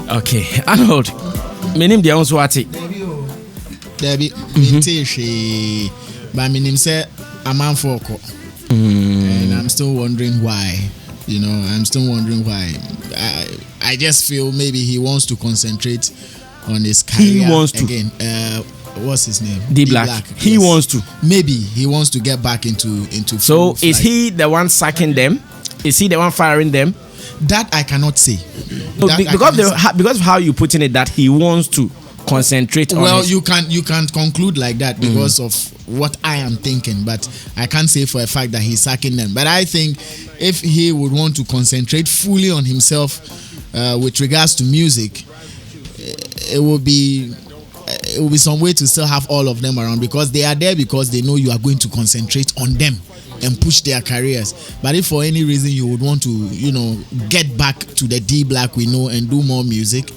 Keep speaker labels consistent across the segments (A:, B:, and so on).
A: Okay, Arnold. My name is Swati.
B: Debbie, but my name say a man for and I'm still wondering why. I'm still wondering why. I just feel maybe he wants to concentrate on his career.
A: He wants to
B: again. What's his name?
A: D Black. He
B: yes.
A: wants to.
B: Maybe he wants to get back into.
A: So is he the one sacking them? Is he the one firing them?
B: That I cannot say.
A: No, because of how you putting it, that he wants to concentrate on.
B: Well, you can't conclude like that because of what I am thinking, but I can't say for a fact that he's sacking them. But I think if he would want to concentrate fully on himself with regards to music, it will be some way to still have all of them around, because they are there because they know you are going to concentrate on them and push their careers. But if for any reason you would want to, get back to the D Black we know and do more music,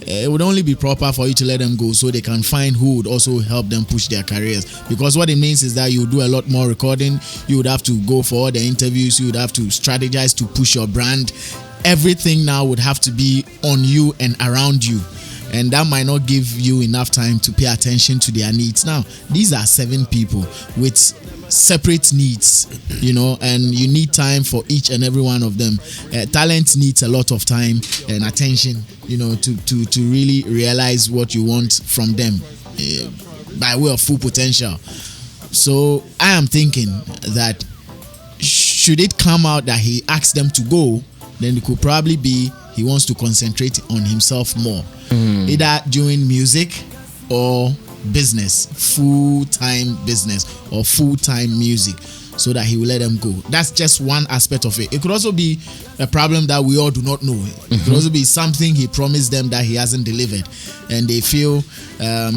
B: it would only be proper for you to let them go so they can find who would also help them push their careers. Because what it means is that you do a lot more recording, you would have to go for all the interviews, you would have to strategize to push your brand. Everything now would have to be on you and around you. And that might not give you enough time to pay attention to their needs. Now, these are 7 people with separate needs, and you need time for each and every one of them. Talent needs a lot of time and attention, to really realize what you want from them by way of full potential. So I am thinking that should it come out that he asked them to go, then it could probably be he wants to concentrate on himself more, either doing music or business, full-time business or full-time music, so that he will let them go. That's just one aspect of it. It could also be a problem that we all do not know. It could also be something he promised them that he hasn't delivered, and they feel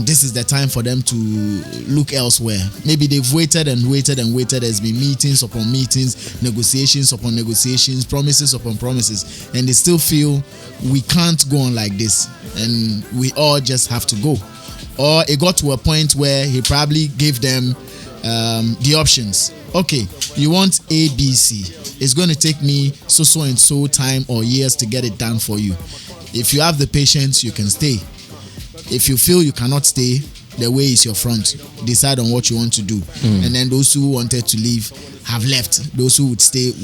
B: this is the time for them to look elsewhere. Maybe they've waited and waited and waited. There's been meetings upon meetings, negotiations upon negotiations, promises upon promises, and they still feel we can't go on like this, and we all just have to go. Or it got to a point where he probably gave them the options. Okay, you want A, B, C. It's going to take me so and so time or years to get it done for you. If you have the patience, you can stay. If you feel you cannot stay, the way is your front. Decide on what you want to do. And then those who wanted to leave have left. Those who would stay.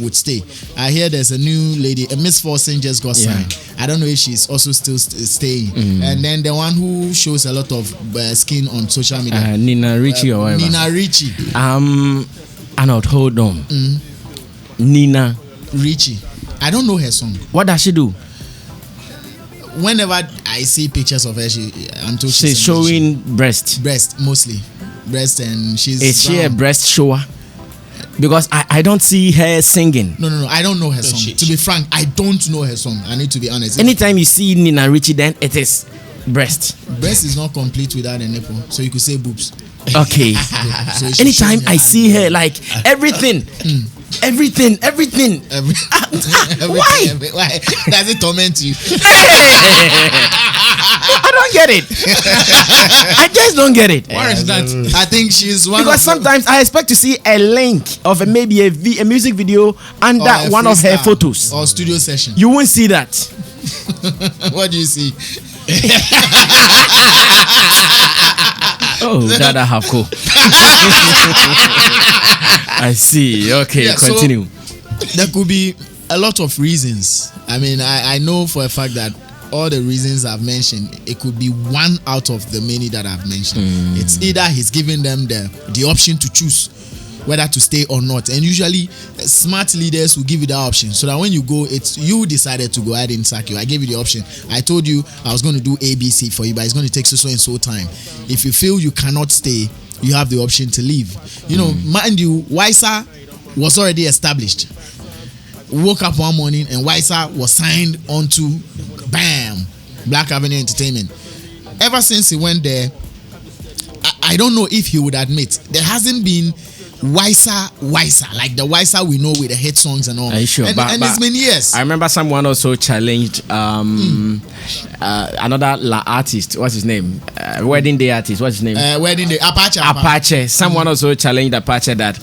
B: I hear there's a new lady, a Miss Forsen just got signed. I don't know if she's also still staying. And then the one who shows a lot of skin on social media,
A: Nina Richie or whatever.
B: Nina Richie.
A: Arnold, hold on. Nina
B: Richie. I don't know her song.
A: What does she do?
B: Whenever I see pictures of her, I'm told
A: she's showing breast.
B: Breast, mostly. Breast, and she's...
A: Is she a breast shower? Because I don't see her singing.
B: No. I don't know her song. To be frank, I don't know her song. I need to be honest.
A: Anytime you see Nina Richie, then it is breast.
B: Breast is not complete without a nipple. So you could say boobs.
A: Okay. So anytime I see her, like everything. Everything. Why?
B: Does it torment you?
A: I don't get it. I just don't get it.
B: Why is that? I think she's one.
A: Because sometimes I expect to see a link of maybe a music video under one of her photos
B: or studio session.
A: You won't see that.
B: What do you see?
A: Oh, Dada have cool. I see. Okay, continue.
B: So there could be a lot of reasons. I mean, I know for a fact that all the reasons I've mentioned, it could be one out of the many that I've mentioned. It's either he's giving them the option to choose whether to stay or not. And usually, smart leaders will give you that option. So that when you go, it's you decided to go. I didn't sack you. I gave you the option. I told you I was going to do ABC for you, but it's going to take so and so time. If you feel you cannot stay, you have the option to leave. Mind you, Wiser was already established. Woke up one morning and Wiser was signed onto Black Avenue Entertainment. Ever since he went there, I don't know if he would admit there hasn't been Wiser, like the Wiser we know with the hit songs and all.
A: Are you sure?
B: And it's been years.
A: I remember someone also challenged another artist. What's his name? Wedding Day artist. What's his name?
B: Wedding Day
A: Apache. Someone also challenged Apache that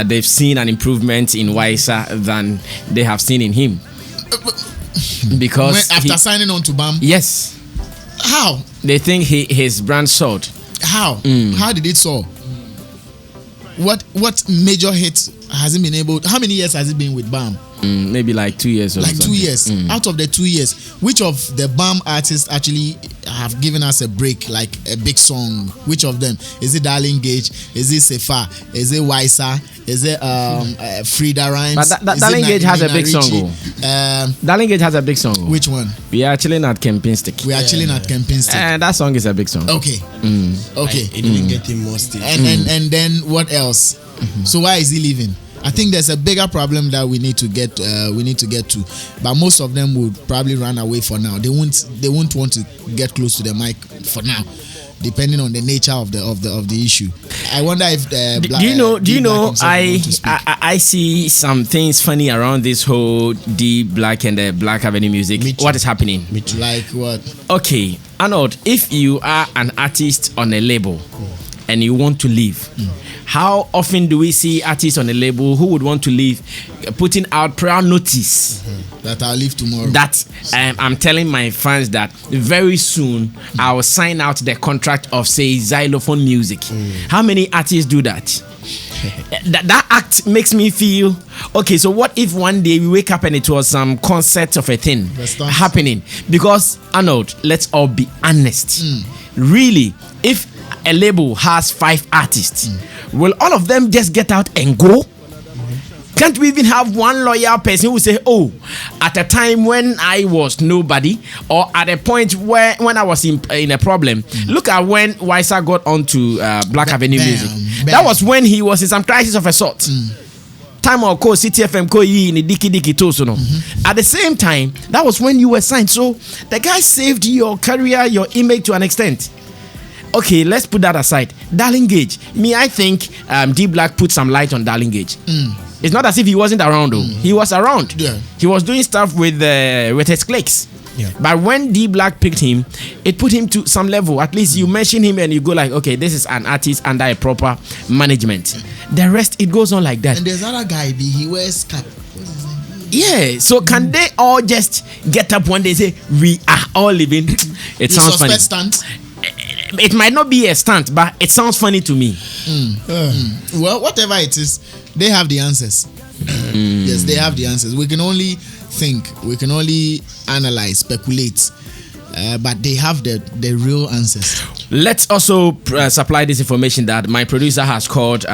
A: they've seen an improvement in Wiser than they have seen in him. because
B: after signing on to BAM.
A: Yes.
B: How?
A: They think his brand sold.
B: How? How did it soar? What major hits has he been able? How many years has he been with BAM?
A: Maybe like 2 years or
B: like
A: something.
B: 2 years. Out of the 2 years, which of the BAM artists actually have given us a break, like a big song? Which of them? Is it Darling Gage? Is it Sefa? Is it Waisa? Is it Frida Rhymes?
A: But Darling Gage has a big song. Darling Gage has a big song.
B: Which one?
A: We are chilling at Camping Stick.
B: We are chilling at Camping Stick.
A: And that song is a big song.
B: Okay. Okay.
C: It didn't get him more stage.
B: And then what else? So why is he leaving? I think there's a bigger problem that we need to get to, but most of them would probably run away for now. They won't want to get close to the mic for now, depending on the nature of the issue. I wonder if
A: do you know I see some things funny around this whole D Black and the Black Avenue music. What is happening?
B: Like what?
A: Okay, Arnold, if you are an artist on a label and you want to leave, how often do we see artists on a label who would want to leave putting out prior notice
B: that I'll leave tomorrow? That
A: I'm telling my fans that very soon I will sign out the contract of, say, Xylophone Music. How many artists do that? That act makes me feel okay. So what if one day we wake up and it was some concept of a thing happening? Because Arnold, let's all be honest. Really, if a label has 5 artists, will all of them just get out and go? Can't we even have one loyal person who say, oh, at a time when I was nobody, or at a point where when I was in a problem? Look at when Waisa got onto Black Avenue Music. That was when he was in some crisis of a sort. Time or call CTFM call in the Diki Toso. At the same time, that was when you were signed. So the guy saved your career, your image to an extent. Okay, let's put that aside. Darling Gage. I think D Black put some light on Darling Gage. It's not as if he wasn't around though. He was around.
B: Yeah.
A: He was doing stuff with his cliques.
C: Yeah.
A: But when D Black picked him, it put him to some level. At least you mention him and you go like, okay, this is an artist under a proper management. The rest, it goes on like that.
B: And there's another guy, he wears cap.
A: Yeah, so can they all just get up one day and say, we are all living? It sounds funny.
B: Stunt?
A: It might not be a stunt, but it sounds funny to me.
B: Well, whatever it is, they have the answers. Yes, they have the answers. We can only think, we can only analyze, speculate, but they have the real answers.
A: Let's also supply this information that my producer has called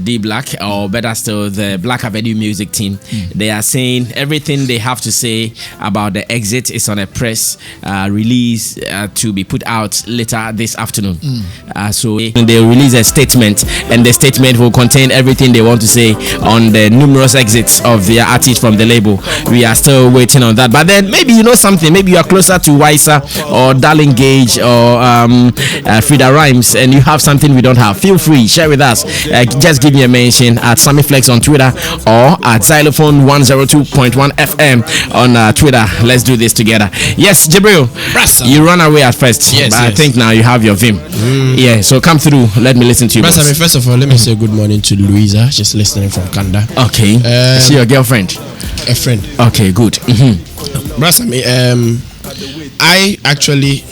A: D Black, or better still, the Black Avenue Music team. They are saying everything they have to say about the exit is on a press release to be put out later this afternoon. So they'll release a statement, and the statement will contain everything they want to say on the numerous exits of their artists from the label. We are still waiting on that. But then maybe you know something. Maybe you are closer to Waisa or Darling Gage or Frida Rhymes, and you have something we don't have. Feel free, share with us. Just give me a mention at SammyFlex on Twitter or at Xylophone 102.1 FM on Twitter. Let's do this together. Yes, Jibril, you run away at first, but I think now you have your vim. Yeah, so come through. Let me listen to you.
C: First of all, let me say good morning to Louisa. She's listening from Kanda.
A: Okay. Is she your girlfriend?
C: A friend.
A: Okay, good.
C: I actually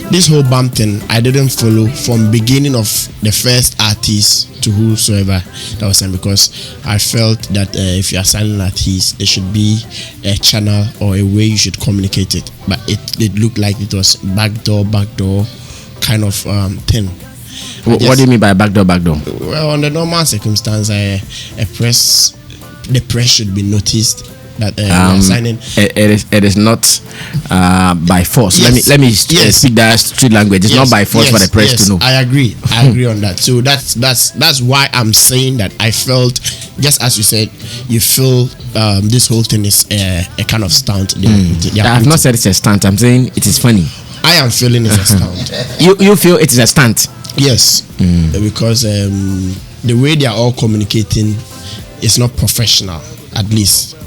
C: this whole BAM thing I didn't follow from beginning of the first artist to whosoever that was signed, because I felt that if you are signing an artist, there should be a channel or a way you should communicate it. But it looked like it was backdoor kind of thing.
A: What do you mean by backdoor?
C: Well, under normal circumstance, the press should be noticed that signing.
A: It is not by force.
C: Yes.
A: Let me speak that street language. It's not by force for the press to know.
C: I agree on that. So that's why I'm saying that I felt, just as you said, you feel this whole thing is a kind of stunt.
A: I have not said it's a stunt. I'm saying it is funny.
C: I am feeling it's a stunt.
A: You feel it is a stunt?
C: Yes, because the way they are all communicating is not professional, at least.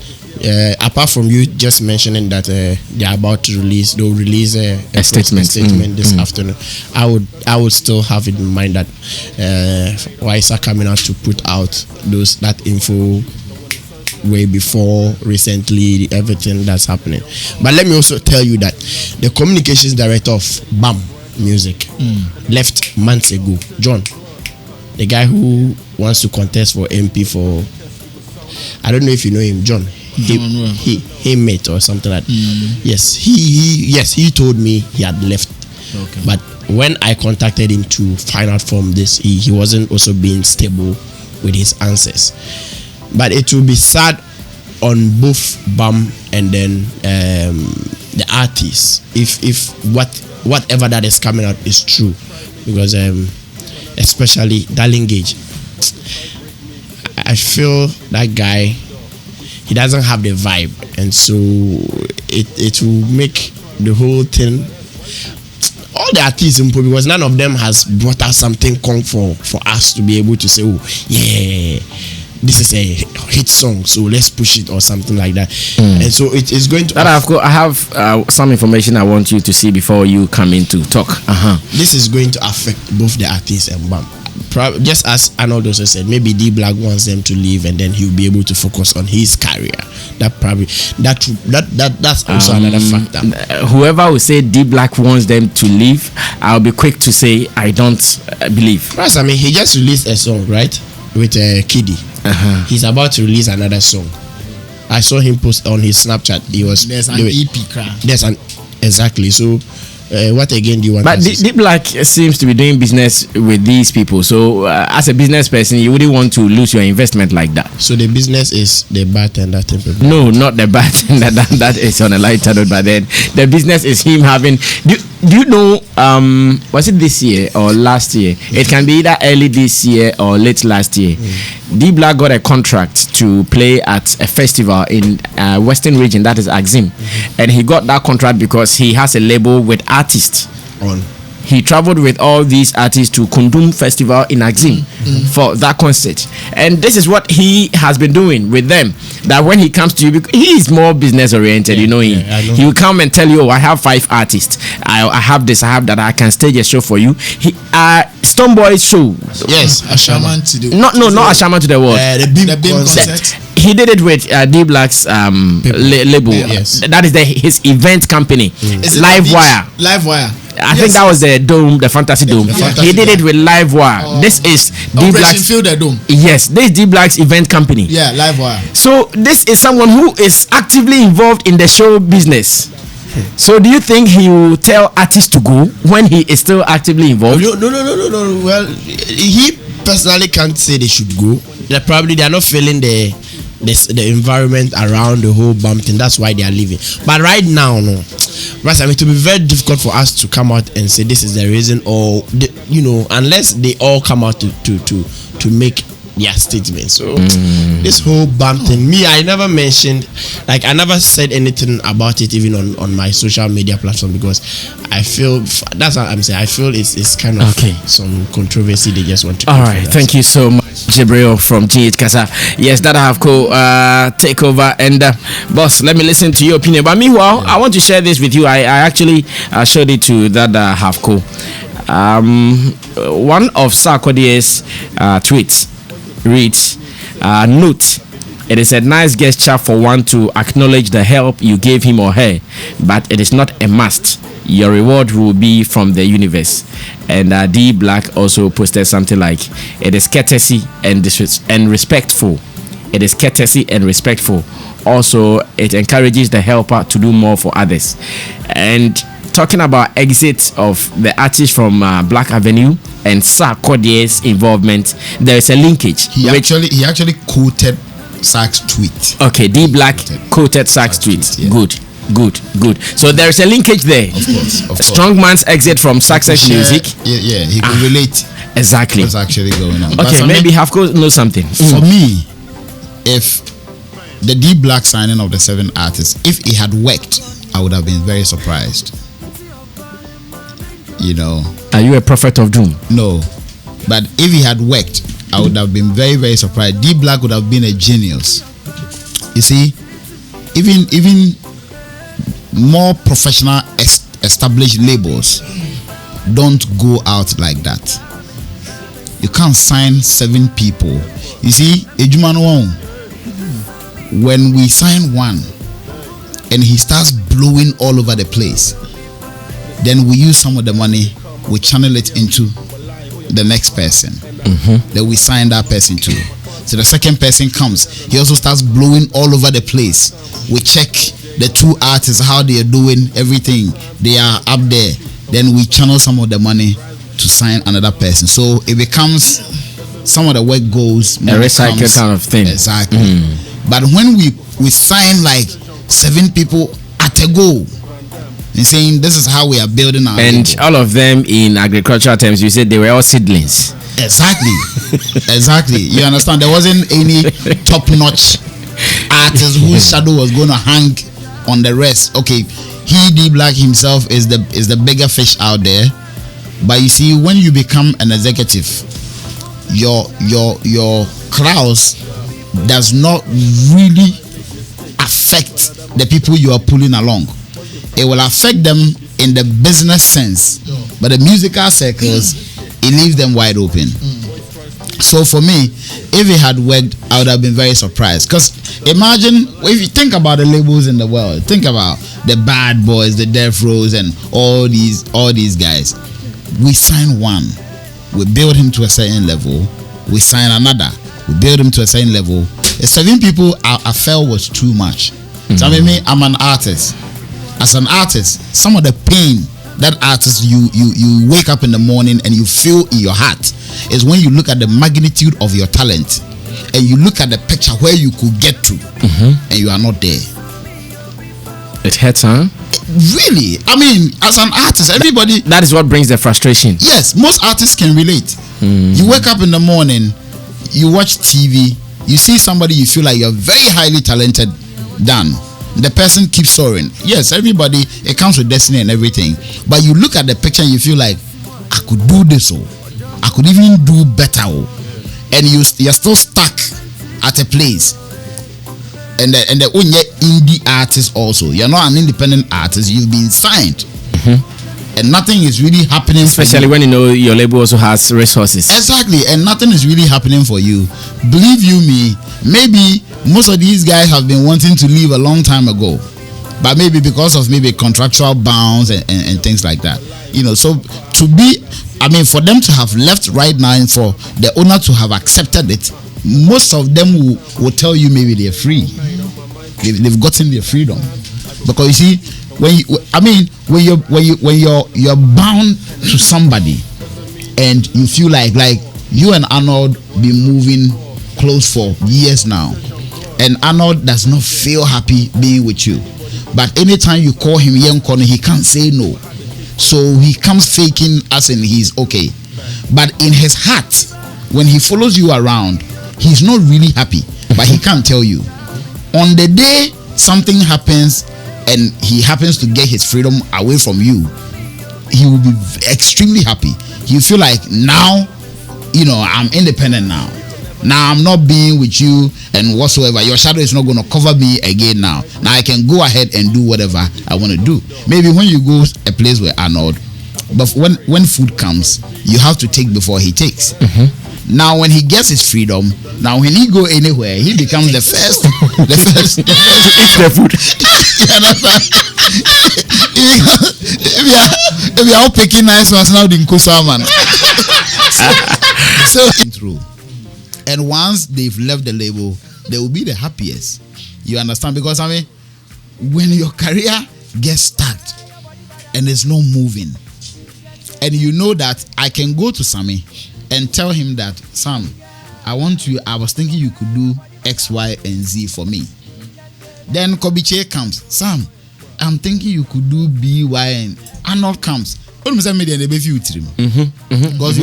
C: Apart from you just mentioning that they are about to they'll release a statement this afternoon. I would still have it in mind that Waisa coming out to put out that info way before recently, everything that's happening. But let me also tell you that the communications director of BAM Music left months ago. John, the guy who wants to contest for MP for, I don't know if you know him, John. He met or something like that. Yes, he told me he had left.
B: Okay.
C: But when I contacted him to find out from this, he wasn't also being stable with his answers. But it will be sad on both BAM and then the artists if whatever that is coming out is true, because especially Darling Gage, I feel that guy, he doesn't have the vibe, and so it will make the whole thing, all the artists, because none of them has brought us something for us to be able to say, oh yeah, this is a hit song, so let's push it or something like that. And so it is going to.
A: I have some information I want you to see before you come in to talk.
C: This is going to affect both the artists and BAM. Just as Arnold also said, maybe D Black wants them to leave and then he'll be able to focus on his career. That's also another factor.
A: Whoever will say D Black wants them to leave, I'll be quick to say I don't believe.
C: Yes, I mean, he just released a song, right, with Kiddy. He's about to release another song. I saw him post on his Snapchat.
B: There's an EP crowd.
C: Exactly. So what again do you want?
A: But D Black seems to be doing business with these people. So as a business person, you wouldn't want to lose your investment like that.
C: So the business is the bartender type of.
A: No, not the bartender. that is on a lighter note. But then the business is him having. Do you know? Was it this year or last year? It can be either early this year or late last year. D Black got a contract to play at a festival in Western Region, that is Axim, and he got that contract because he has a label with Artiste. He traveled with all these artists to Kundum Festival in Axim for that concert. And this is what he has been doing with them. That when he comes to you, because he is more business oriented, you know, he will come and tell you, oh, I have 5 artists. I have this, I have that, I can stage a show for you. Stoneboy's show.
C: Yes,
B: Ashaman to the
A: not Ashaman to the world.
B: the BIM concert.
A: He did it with D Black's label.
C: Yes.
A: That is his event company.
B: Livewire.
A: I think that was the dome, the Fantasy Dome. He did it with Livewire. This is D Black's
B: Fielder Dome.
A: Yes, this is D Black's event company.
B: Yeah, Livewire.
A: So this is someone who is actively involved in the show business. So do you think he will tell artists to go when he is still actively involved?
C: No. Well, he personally can't say they should go. They are not feeling the environment around the whole BAM thing. That's why they are leaving. But right now, no. Right, I mean, it will be very difficult for us to come out and say this is the reason, or unless they all come out to make their statement. So this whole BAM thing, I never mentioned, I never said anything about it even on my social media platform, because I feel that's what I'm saying. I feel it's kind of some controversy they just want to.
A: All right, thank you so much, Jibril from GH Kasa. Yes, that I have take over, and boss, let me listen to your opinion. But meanwhile, I want to share this with you. I actually showed it to that Havco. One of Sarkodie's tweets reads, note, it is a nice gesture for one to acknowledge the help you gave him or her, but it is not a must. Your reward will be from the universe. And D Black also posted something like, it is courtesy and respectful. It is courtesy and respectful. Also, it encourages the helper to do more for others. And talking about exit of the artist from Black Avenue and Sarkodie's involvement, there is a linkage.
D: He actually quoted Sark's tweet.
A: Okay, D Black quoted Sark's tweet. Yeah. Good. So there is a linkage there.
D: Of course.
A: Strong man's exit from Success Music.
D: Yeah, he can relate.
A: Exactly.
D: What's actually going on.
A: Okay, maybe Havco knows something.
D: For me, if the D Black signing of the 7 artists, if it had worked, I would have been very surprised.
A: Are you a prophet of doom?
D: No, but if it had worked, I would have been very, very surprised. D Black would have been a genius. You see, even more professional established labels don't go out like that. You can't sign 7 people. You see, when we sign one and he starts blowing all over the place, then we use some of the money, we channel it into the next person that we sign that person to. So the second person comes, he also starts blowing all over the place. We check the two artists, how they are doing, everything, they are up there. Then we channel some of the money to sign another person. So it becomes, some of the work goes,
A: a recycle kind of thing.
D: Exactly. But when we sign like 7 people at a go, and saying this is how we are building our
A: and
D: label.
A: all of them in agricultural terms, you said they were all seedlings.
D: Exactly. Exactly. You understand? There wasn't any top-notch artist whose shadow was going to hang on the rest. Okay, he D Black himself is the bigger fish out there. But you see, when you become an executive, your crowds does not really affect the people you are pulling along. It will affect them in the business sense, but the musical circles, it leaves them wide open. So for me, if it had worked, I would have been very surprised. Because imagine, if you think about the labels in the world, think about the Bad Boys, the Death Rows, and all these guys. We sign one, we build him to a certain level, we sign another, we build him to a certain level. The 7 people I felt was too much. So I mean, I'm an artist. As an artist, some of the pain that artist you wake up in the morning and you feel in your heart is when you look at the magnitude of your talent and you look at the picture where you could get to and you are not there.
A: It hurts, huh?
D: Really? I mean, as an artist, everybody...
A: That is what brings the frustration.
D: Yes, most artists can relate. You wake up in the morning, you watch TV, you see somebody you feel like you're very highly talented, done. The person keeps soaring. Yes, everybody, it comes with destiny and everything. But you look at the picture and you feel like, I could do this, I could even do better, and you're still stuck at a place. And the only indie artist also. You're not an independent artist. You've been signed, and nothing is really happening.
A: Especially when you know your label also has resources.
D: Exactly, and nothing is really happening for you. Believe you me, maybe most of these guys have been wanting to leave a long time ago, but maybe because of maybe contractual bounds and things like that. You know, so to be, I mean, for them to have left right now and for the owner to have accepted it, most of them will tell you maybe they're free. They've gotten their freedom, because you see, when you're bound to somebody and you feel like you and Arnold been moving close for years now, and Arnold does not feel happy being with you, but anytime you call him young corner, he can't say no, so he comes faking as in he's okay, but in his heart, when he follows you around, he's not really happy, but he can't tell you. On the day something happens and he happens to get his freedom away from you, he will be extremely happy. He'll feel like, now, I'm independent now. Now I'm not being with you and whatsoever. Your shadow is not going to cover me again now. Now I can go ahead and do whatever I want to do. Maybe when you go a place where Arnold, but when food comes, you have to take before he takes. Now when he gets his freedom, now when he go anywhere, he becomes the first to eat the food. If you are all picking nice ones now, the man. So through. And once they've left the label, they will be the happiest. You understand? Because I mean, when your career gets stuck and there's no moving, and you know that I can go to Sammy and tell him that, Sam, I was thinking you could do X, Y, and Z for me. Then Kobiche comes, Sam, I'm thinking you could do B, Y, and Arnold comes. Because we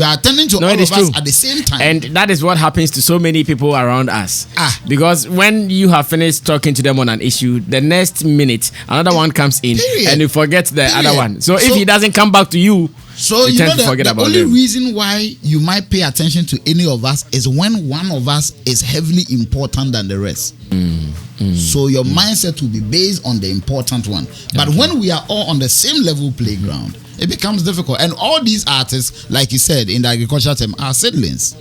D: are attending to all of us at the same time.
A: And that is what happens to so many people around us. Because when you have finished talking to them on an issue, the next minute, another one comes in. And you forget the other one. So if he doesn't come back to you,
D: so you know the only reason why you might pay attention to any of us is when one of us is heavily important than the rest. So your mindset will be based on the important one. But when we are all on the same level playground, it becomes difficult. And all these artists, like you said in the agricultural term, are seedlings.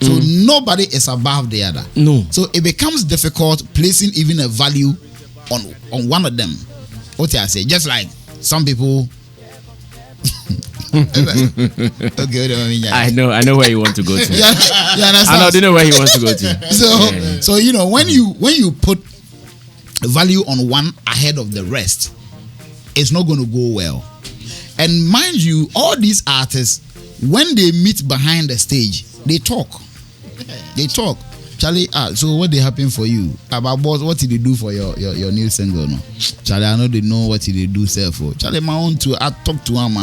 D: So nobody is above the other.
A: No.
D: So it becomes difficult placing even a value on one of them. What I say, just like some people. Okay,
A: I know where you want to go to.
D: You understand?
A: I know where he wants to go to.
D: So you know when you put value on one ahead of the rest, it's not going to go well. And mind you, all these artists, when they meet behind the stage, they talk. Charlie, so what did happen for you? About boss, what did they do for your new single? No, Charlie, I know they know what did they do sell for. Charlie, my own too. I talk to him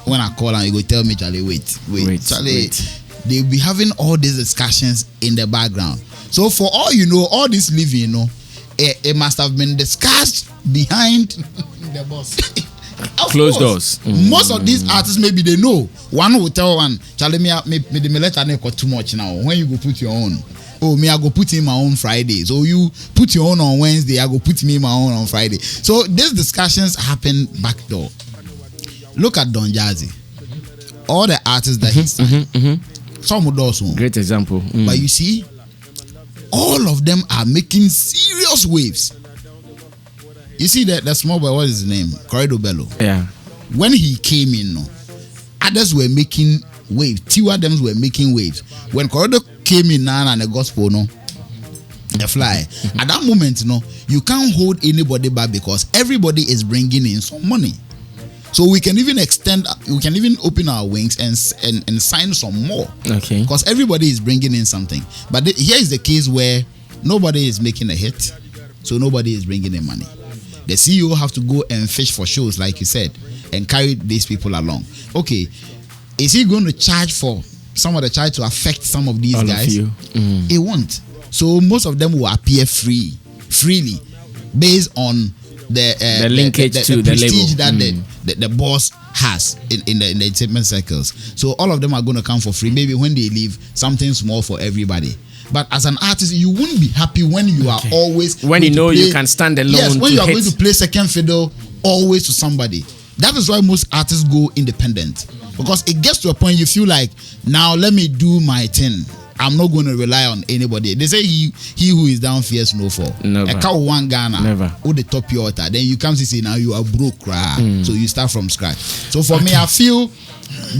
D: when I call and he go tell me, Charlie, wait. Charlie, they be having all these discussions in the background. So for all you know, all this living, you know, it must have been discussed behind
B: The boss.
A: Closed doors.
D: Most of these artists, maybe they know. One will tell one, Charlie, me let her got too much now. When you go put your own, oh, me, I go put in my own Friday. So you put your own on Wednesday, I go put me my own on Friday. So these discussions happen backdoor. Look at Don Jazzy. All the artists that he signed, some of those ones.
A: Great example.
D: But you see, all of them are making serious waves. You see that the small boy, what is his name? Corredo Bello.
A: Yeah.
D: When he came in, no, others were making waves. Two of them were making waves. When Corredo came in now and the gospel, no, the fly. At that moment, no, you can't hold anybody back because everybody is bringing in some money. So we can even open our wings and sign some more.
A: Okay.
D: Because everybody is bringing in something. But here is the case where nobody is making a hit, so nobody is bringing in money. The CEO have to go and fish for shows, like you said, and carry these people along. Okay, is he going to charge for some of the charge to affect some of these
A: All
D: guys?
A: Of you.
D: He won't. So most of them will appear freely, based on the
A: linkage to the
D: prestige
A: label.
D: that the boss has in the entertainment circles. So all of them are going to come for free. Maybe when they leave, something small for everybody. But as an artist, you won't be happy when you are always
A: when you know you can stand alone.
D: Yes, when
A: to
D: you are
A: hit.
D: going to play second fiddle always to somebody. That is why most artists go independent, because it gets to a point you feel like, now let me do my thing. I'm not going to rely on anybody. They say he who is down fears no fall.
A: Never.
D: A cow one Ghana.
A: Never.
D: Who the top your altar. Then you come to say now you are broke, so you start from scratch. So for me, I feel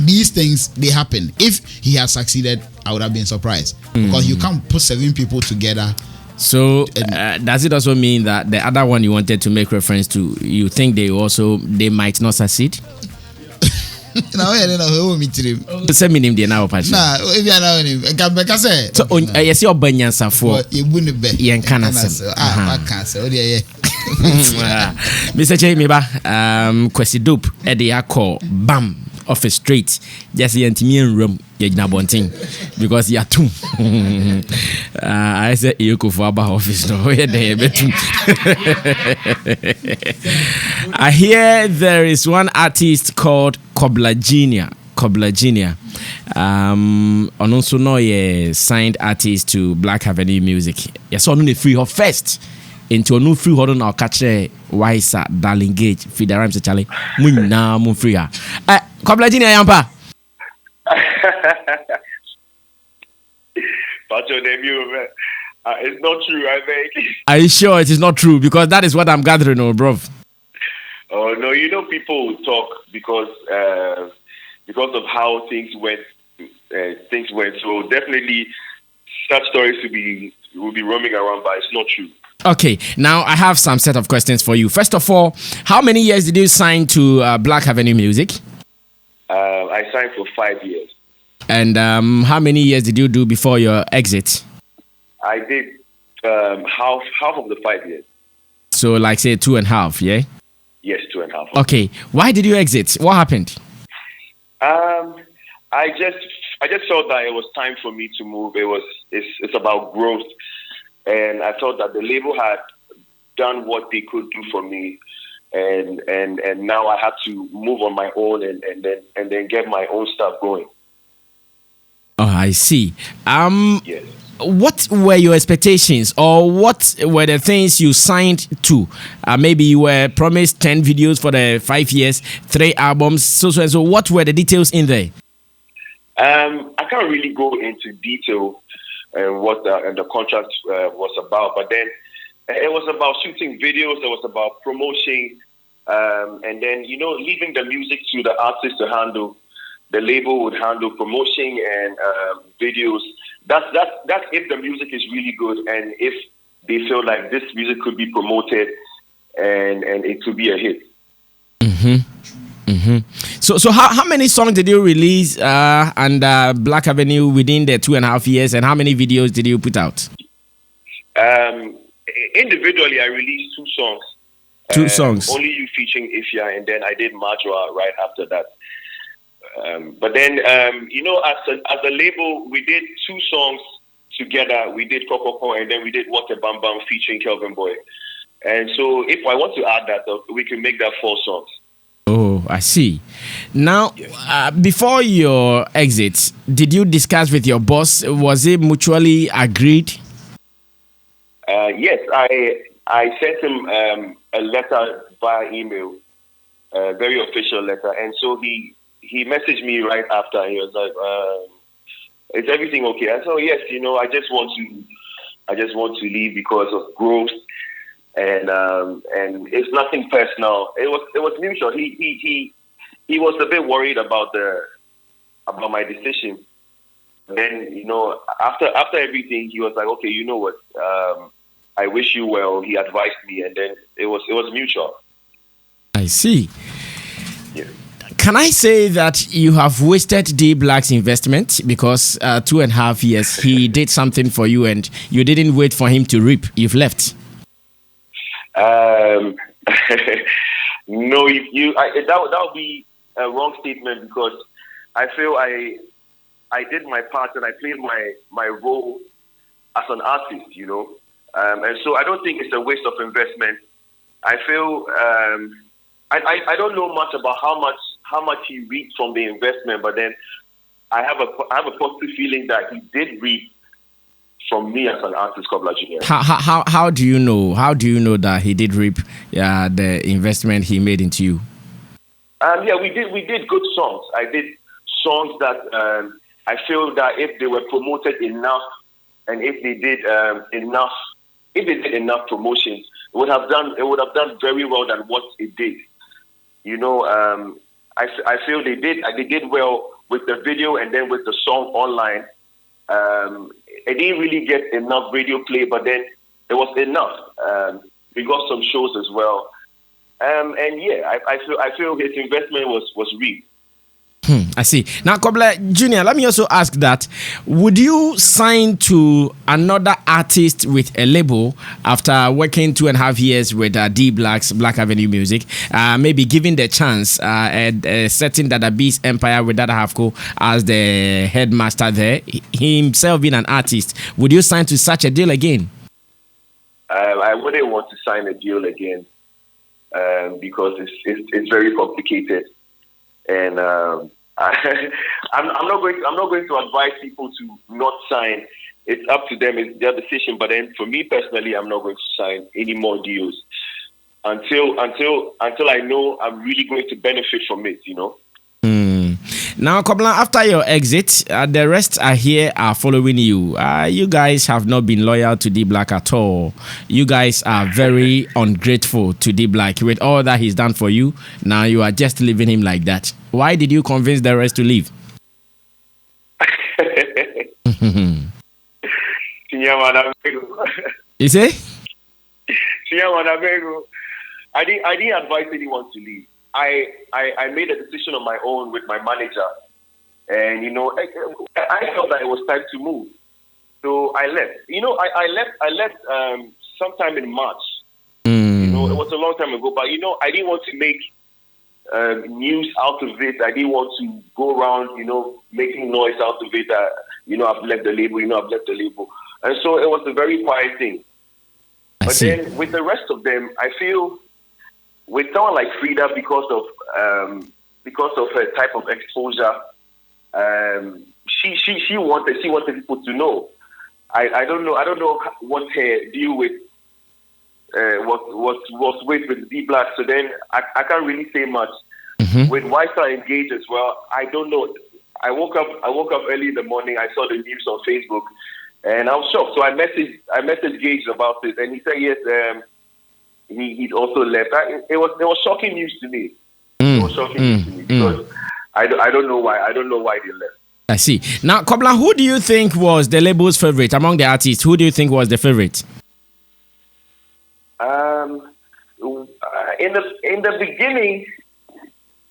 D: these things they happen. If he had succeeded, I would have been surprised, because you can't put 7 people together.
A: So does it also mean that the other one you wanted to make reference to, you think they might not succeed?
D: Now I meet him.
A: Send me name there now, Patrick.
D: Nah, if you are now him, can be say.
A: So yes, your banyansa for
D: You wouldn't be.
A: yen canasa.
D: I can't say. Oh yeah.
A: Mr. Che Meba, Kwesi Dope, Eddie Akko, bam, off a straight, just the Antimian room, Yajnabonting, because you're too. I said, you go for our office, no, I hear there is one artist called Kobla Junior. And also know a signed artist to Black Avenue Music. Yes, on the free her first. Into a new free hold on our catcher Wisa Darling Gage feed the rhymes Charlie Mun na mun free her. Kobla Junior Yampa.
E: But your debut, man. It's not true, I think.
A: Are you sure it is not true? Because that is what I'm gathering on, bro.
E: Oh no, you know people will talk because of how things went. So definitely, such stories will be roaming around, but it's not true.
A: Okay, now I have some set of questions for you. First of all, how many years did you sign to Black Avenue Music?
E: I signed for 5 years.
A: And how many years did you do before your exit?
E: I did half of the 5 years.
A: So, like, say 2.5, yeah?
E: Yes, 2.5.
A: Okay, why did you exit? What happened?
E: I just felt that it was time for me to move. It's about growth. And I thought that the label had done what they could do for me, and now I had to move on my own and then get my own stuff going.
A: Oh, I see.
E: Yes.
A: What were your expectations, or what were the things you signed to? Maybe you were promised 10 videos for the 5 years, 3 albums, so. What were the details in there?
E: I can't really go into detail what the contract was about, but then it was about shooting videos. It was about promotion, and then leaving the music to the artist to handle. The label would handle promotion and videos. That's if the music is really good and if they feel like this music could be promoted and it could be a hit.
A: So how many songs did you release under Black Avenue within the 2.5 years, and how many videos did you put out?
E: Individually, I released 2 songs.
A: Two songs.
E: Only You featuring Ifya, and then I did Majwa right after that. But then, as a label, we did 2 songs together. We did Kokoko, and then we did What a Bam Bam featuring Kelvin Boy. And so if I want to add that, we can make that 4 songs.
A: Oh, I see. Now, before your exit, did you discuss with your boss? Was it mutually agreed?
E: Yes, I sent him a letter via email, a very official letter, and so he messaged me right after. He was like, "Is everything okay?" I said, "Oh, yes. I just want to leave because of growth, and it's nothing personal. It was mutual. He was a bit worried about my decision. Then after everything, he was like, "Okay, you know what? I wish you well." He advised me, and then it was mutual.
A: I see.
E: Yeah.
A: Can I say that you have wasted D Black's investment because 2.5 years he did something for you and you didn't wait for him to reap? You've left.
E: No, that would be a wrong statement because I feel I did my part and I played my role as an artist, and so I don't think it's a waste of investment. I feel I don't know much about how much he reaped from the investment, but then I have a positive feeling that he did reap from me as an artist, Kobla Junior.
A: How do you know? How do you know that he did reap the investment he made into you?
E: Yeah, we did good songs. I did songs that I feel that if they were promoted enough, and if they did enough promotion, it would have done very well than what it did. I feel they did well with the video and then with the song online. It didn't really get enough radio play, but then it was enough. We got some shows as well, and yeah, I feel his investment was real.
A: I see. Now, Kobla Junior, let me also ask that: would you sign to another artist with a label after working 2.5 years with D Black's Black Avenue Music? Maybe giving the chance setting that Beast Empire with Dada Hafko as the headmaster there, himself being an artist. Would you sign to such a deal again?
E: I wouldn't want to sign a deal again because it's very complicated. And I'm not going to advise people to not sign. It's up to them; it's their decision. But then, for me personally, I'm not going to sign any more deals until I know I'm really going to benefit from it.
A: Now, Kobla, after your exit, the rest are following you. You guys have not been loyal to D Black at all. You guys are very ungrateful to D Black with all that he's done for you. Now you are just leaving him like that. Why did you convince the rest to leave? You say?
E: I didn't advise anyone to leave. I made a decision on my own with my manager, and I felt that it was time to move, so I left. I left sometime in March. It was a long time ago, but I didn't want to make news out of it. I didn't want to go around, making noise out of it. I've left the label. I've left the label, and so it was a very quiet thing. But then with the rest of them, I feel. With someone like Frida, because of her type of exposure, she wanted people to know. I don't know what her deal with was with D Black. So then I can't really say much. With Wi-Fi Engage as well, I don't know. I woke up early in the morning. I saw the news on Facebook, and I was shocked. So I messaged Gage about it, and he said yes. He'd also left. It was shocking news to me. It was shocking news to me because I don't know why. I don't know why they left.
A: I see. Now, Kobla, who do you think was the label's favorite among the artists? Who do you think was the favorite?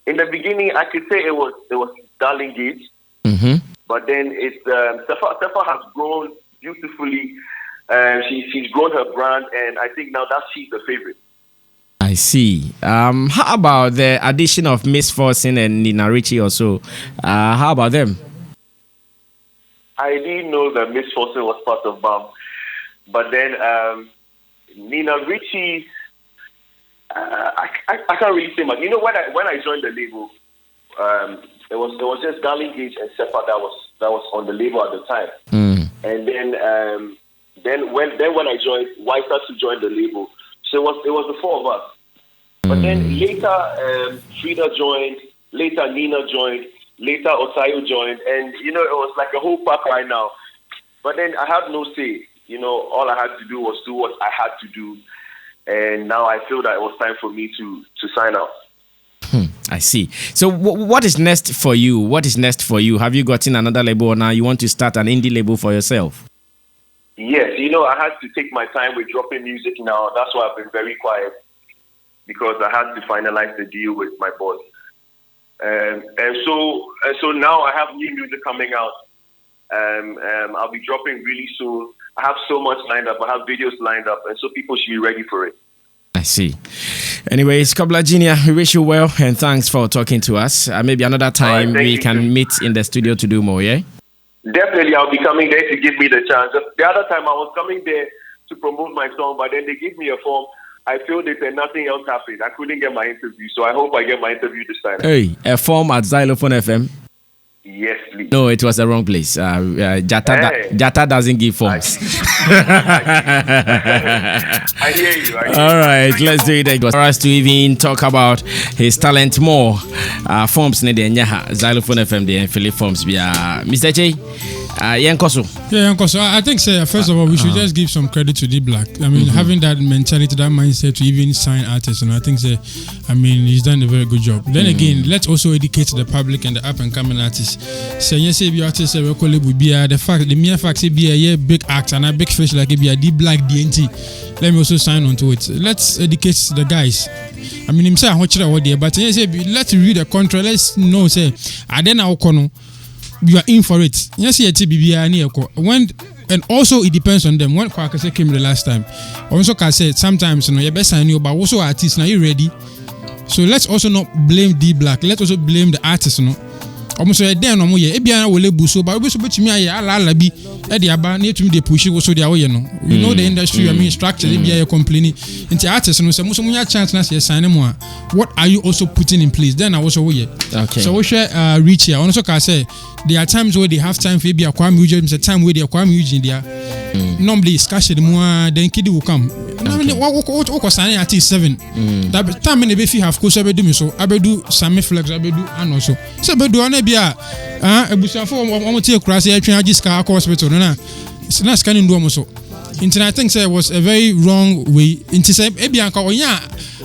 E: In the beginning, I could say it was Darling Gage, but then it's Sefa has grown beautifully. She's grown her brand, and I think now that she's the favorite.
A: I see. How about the addition of Miss Forsen and Nina Richie also? How about them?
E: I didn't know that Miss Forsen was part of BAM, but then Nina Richie. I can't really say much. You know, when I joined the label, it was just Darling Gage and Sefa that was on the label at the time. And then when I joined, White to join the label. So it was the four of us. But then later Frida joined, later Nina joined, later Otayo joined, and you know it was like a whole pack right now. But then I had no say. You know, all I had to do was do what I had to do. And now I feel that it was time for me to sign out.
A: I see. So what is next for you? What is next for you? Have you gotten another label or now you want to start an indie label for yourself?
E: Yes, you know, I had to take my time with dropping music now. That's why I've been very quiet, because I had to finalize the deal with my boss. And so now I have new music coming out. I'll be dropping really soon. I have so much lined up. I have videos lined up, and so people should be ready for it.
A: I see. Anyways, Kobla Junior, we wish you well, and thanks for talking to us. Maybe another time we can meet in the studio to do more, yeah?
E: Definitely, I'll be coming there to give me the chance. The other time I was coming there to promote my song, but then they gave me a form. I filled it and nothing else happened. I couldn't get my interview, so I hope I get my interview this time.
A: Hey, a form at Xylophone FM?
E: Yes, please.
A: No, it was the wrong place. Jata doesn't give forms.
E: I hear you.
A: All right, let's do it. For us to even talk about his talent more, forms ne de nyaha Xylophone FM de Philip forms be Mr. J. Yankoso.
F: Yeah, Yankoso. I think, first of all, we should just give some credit to D Black. I mean, having that mentality, that mindset to even sign artists, and I think, he's done a very good job. Then again, let's also educate the public and the up and coming artists. Say, yes, if you artists will be the mere fact, say, be a big act and a big fish like be a D Black DNT. Let me also sign on to it. Let's educate the guys. I mean, himself, but let's read the contract. Let's know, say, I then you are in for it. Yes, when and also it depends on them. When Kwakase came the last time, also can say sometimes you best sign you, but also artists. Now you ready? So let's also not blame D Black. Let's also blame the artists. Almost a day no more. Ebiana will buso, but we so much me ala bi. Edi aba na etumi dey push so dey away no. You know the industry. I mean structure. Ebia complaining. Into artists no say muso munya chance na say sign mo. What are you also putting in place? Then I was away.
A: Okay.
F: So we share reach here. Also can say there are times where they have time for Ebia Kwame Eugene. There's a time where they Kwame Eugene there. Normally scarce the more then kid will come. What signing at 7. That time when they have course I do me so I do Sammy Flex I do and also. So I do on Ebia. Ebusia for one take cross here train just car hospital na. It's not scanning do so. I think it was a very wrong way. Into say Ebia ka onya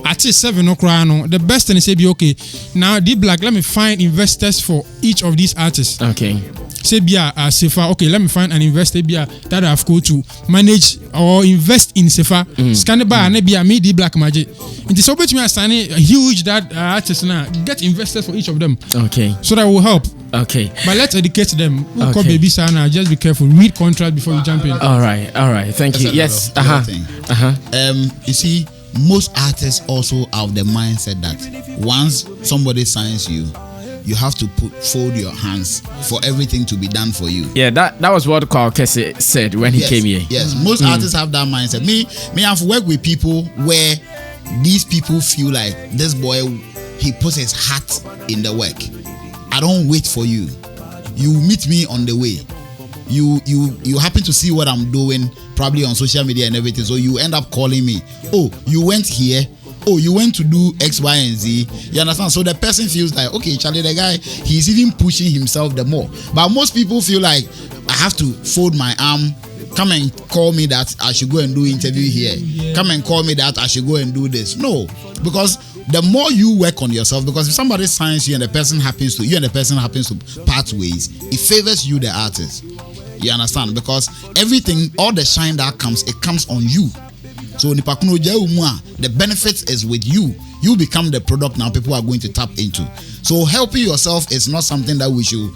F: at 7 no cry no. The best thing is say be okay. Now D Black let me find investors for each of these artists.
A: Okay.
F: Say Bia Sefa, okay, let me find an investor Bia that I've go to manage or invest in Sefa. Scan the bar and Bia me D Black magic. It is open to me assigning a huge that artists now get investors for each of them.
A: Okay. So
F: that will help.
A: Okay.
F: But let's educate them. Okay. Call baby sana, just be careful. Read contract before you jump in.
A: All right. Thank you. Yes.
D: You see, most artists also have the mindset that once somebody signs you, you have to fold your hands for everything to be done for you.
A: Yeah, that was what Kwakase said when he came here.
D: Yes, most artists have that mindset. Me, I've worked with people where these people feel like this boy, he puts his heart in the work. I don't wait for you. You meet me on the way. You happen to see what I'm doing, probably on social media and everything. So you end up calling me. Oh, you went here. oh, you went to do X, Y, and Z. You understand? So the person feels like, okay, Charlie, the guy, he's even pushing himself the more. But most people feel like, I have to fold my arm. Come and call me that I should go and do interview here. Come and call me that I should go and do this. No, because the more you work on yourself, because if somebody signs you and the person happens to part ways, it favors you, the artist. You understand? Because everything, all the shine that comes, it comes on you. So the benefit is with you. You become the product now people are going to tap into. So helping yourself is not something that we should,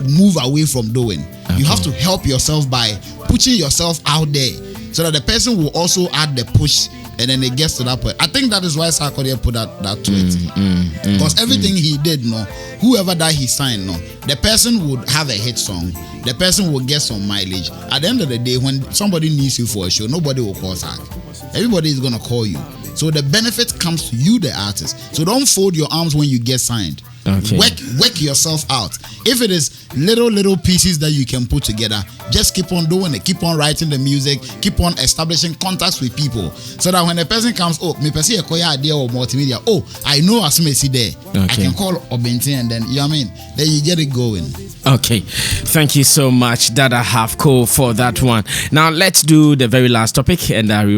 D: move away from doing. Okay. You have to help yourself by putting yourself out there so that the person will also add the push, and then it gets to that point. I think that is why Sarkodie put that to it. Because everything he did, whoever that he signed, the person would have a hit song, the person will get some mileage. At the end of the day, when somebody needs you for a show, nobody will call Sark. Everybody is gonna call you. So the benefit comes to you, the artist. So don't fold your arms when you get signed. Okay. Work yourself out. If it is little pieces that you can put together, just keep on doing it. Keep on writing the music. Keep on establishing contacts with people, so that when a person comes, me person a idea or multimedia. Oh, I know Asumesi there. Okay. I can call Obenti, and then then you get it going.
A: Okay, thank you so much, Dada Halfco, for that one. Now let's do the very last topic, and we